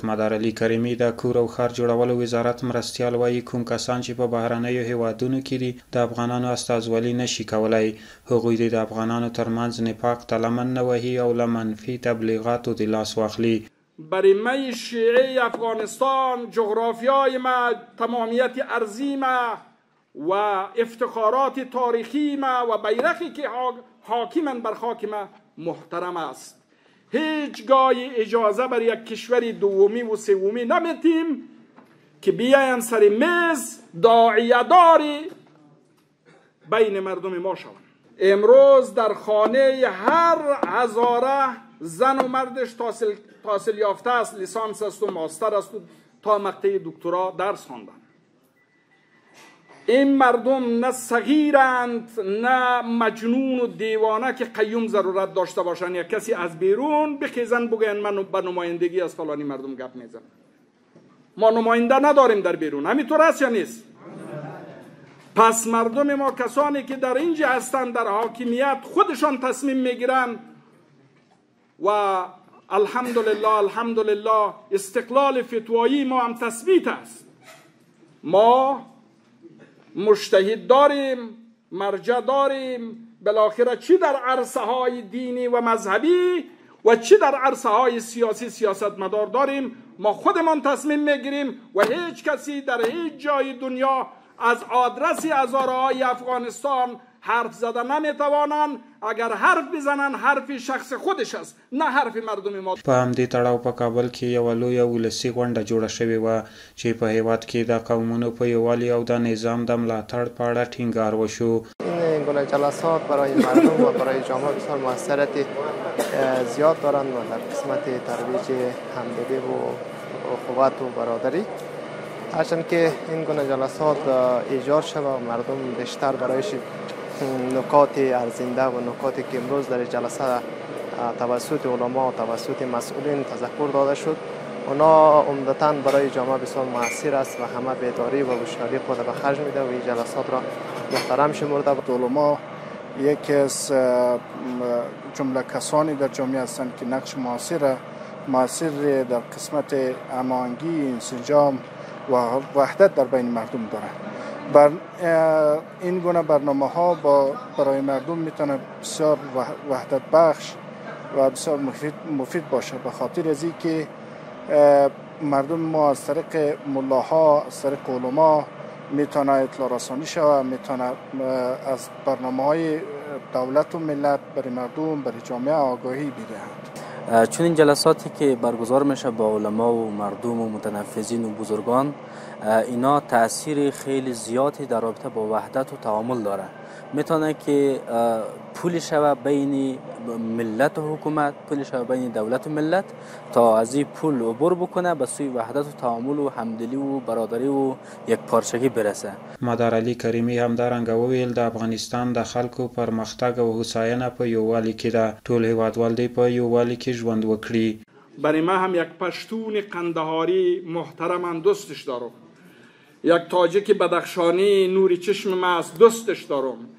مدارعلي کریمي د کور او ښار جوړولو وزارت مرستیال وایي کوم کسان چې په بهرنیو هیوادونو کې دي د افغانانو استازولي نشي کولای. هغوی د افغانانو ترمنځ نفاق ته لمن نه وهي او له منفي تبلیغاتو د لاس واخلي. برای شیعه افغانستان جغرافیای ما، تمامیت ارضی ما و افتخارات تاریخی ما و بیرقی که حاکما بر خاک ما محترم است. هیچگاه اجازه بر یک کشور دومی و سومی نمیتیم که بیاین سر میز داعیه داری بین مردم ما شوند. امروز در خانه هر هزاره زن و مردش تحصیل یافته است، لیسانس است و ماستر است و تا مقطع دکترا درس خواندن. این مردم نه صغیرند نه مجنون و دیوانه که قیوم ضرورت داشته باشند یا کسی از بیرون بخیزن بگن من به نمایندگی از فلانی مردم گپ میزنم. ما نماینده نداریم در بیرون، همینطور است یا نیست؟ پس مردم ما کسانی که در اینجا هستند در حاکمیت خودشان تصمیم میگیرن و الحمدلله استقلال فتوایی ما هم تثبیت است. ما مجتهد داریم، مرجع داریم، بالاخره چی در عرصه های دینی و مذهبی و چی در عرصه های سیاسی سیاستمدار داریم. ما خودمان تصمیم میگیریم و هیچ کسی در هیچ جای دنیا از آدرس هزاره‌های افغانستان حرف زدن نمیتوانند. اگر حرف بزنن حرف شخص خودش است نه حرف مردم ما. په همدې تړاو په کابل کې یوه لویه ولسي غونډه جوړه شوې وه چې په هیواد کې د قومونو په یووالي او د نظام د ملاتړ په اړه ټینګار وشو. این گونه جلسات برای مردم و برای جامعه بسیار موثریت زیاد دارند و در قسمت ترویج همدلی و اخوت و برادری. هرچند که این گونه جلسات ایجاد شد و مردم بیشتر برایش نکات ارزنده و نکاتی که امروز در جلسه توسط علما و توسط مسئولین تذکر داده شد، اونا عمدتاً برای جامعه بسیار مؤثر است و همه بیداری و هوشیاری خود به خرج میده و این جلسات را محترم شمرده. علما یکی از جمله کسانی در جامعه هستند که نقش مؤثر در قسمت هماهنگی، انسجام و وحدت در بین مردم دارند. بر این گونه برنامه ها برای مردم میتونه بسیار وحدت بخش و بسیار مفید باشه، به خاطر از اینکه مردم ما از طریق ملاها، از طریق علما میتونه اطلاع رسانی شود، میتونه از برنامه های دولت و ملت برای مردم، برای جامعه آگاهی بدهند. چون این جلساتی که برگزار میشه با علما و مردم و متنفذین و بزرگان، اینا تأثیر خیلی زیادی در رابطه با وحدت و تعامل داره. میتونه که پول شوه بین ملت و حکومت، پول شوه بین دولت و ملت تا از این پول عبور بکنه به سوی وحدت و تعامل و همدلی و برادری و یک پارچگی برسه. مدارعلي کریمي همدارنګه وویل د افغانستان د خلکو پرمختګ او هوساینه په یووالي کې ده. ټول هیوادوال دې په یووالي کې ژوند وکړي. برای ما هم یک پشتون قندهاری محترم دوستش دارم، یک تاجک بدخشانی نوری چشم ما است دوستش دارم،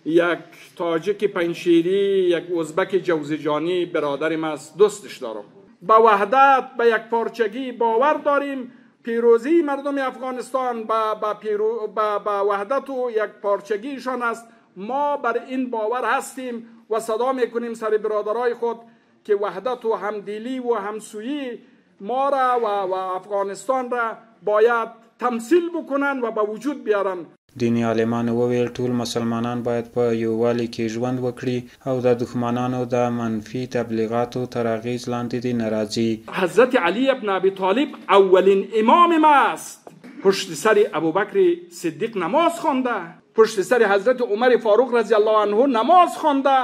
یک تاجک پنشیری، یک ازبک جوزجانی برادر ما است دوستش دارم. با وحدت، با یک پارچگی باور داریم. پیروزی مردم افغانستان با وحدت و یک پارچگیشان است. ما بر این باور هستیم و صدا میکنیم سر برادرای خود که وحدت و همدلی و همسویی ما را و افغانستان را باید تمثیل بکنن و به وجود بیارن. دینی عالمان وویل ټول مسلمانان باید په یووالي کې ژوند وکړي او د دښمنانو د منفي تبلیغاتو تر اغیز لاندې دي ناراضي. حضرت علی ابن ابی طالب اولین امام ما است. پشت سر ابوبکر صدیق نماز خوانده، پشت سر حضرت عمر فاروق رضی الله عنه نماز خوانده،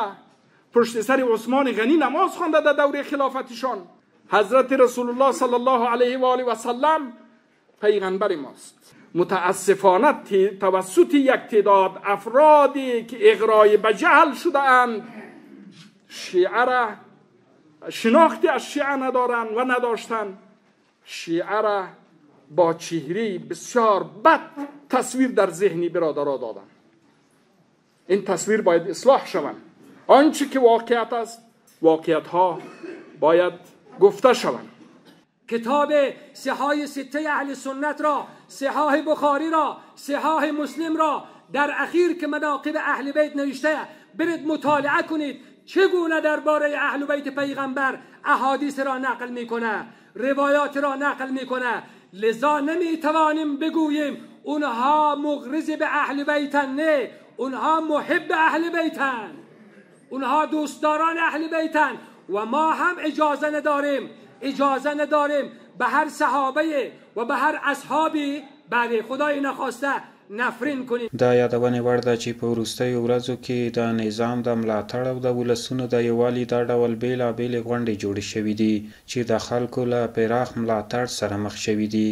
پشت سر عثمان غنی نماز خوانده در دوره خلافتشان. حضرت رسول الله صلی الله علیه و آله و سلم پیغمبر ماست. متاسفانه توسط یک تعداد افرادی که اغرای به جهل شده اند شیعه را شناختی از شیعه ندارند و نداشتند، شیعه را با چهره بسیار بد تصویر در ذهنی برادرها دادند. این تصویر باید اصلاح شوند. آنچه که واقعیت است، واقعیت ها باید گفته شوند. کتاب صحاح سته اهل سنت را، صحاح بخاری را، صحاح مسلم را در اخیر که مناقب اهل بیت نوشته، برید مطالعه کنید چگونه درباره اهل بیت پیغمبر احادیث را نقل میکنه، روایات را نقل میکنه. لذا نمیتوانیم بگوییم اونها مغرض به اهل بیتن. نه، اونها محب اهل بیتن، اونها دوستداران اهل بیتن و ما هم اجازه نداریم به هر صحابه و به هر اصحابی بله خدای نخواسته نفرین کنیم. دا یادونه وړ ده چې په وروستیو ورځو کې د نظام د ملاتړ او د ولسونو د یووالي دا ډول بېلابېلې غونډې جوړې شوې دي چې د خلکو له پراخ ملاتړ سره مخ شوي دي.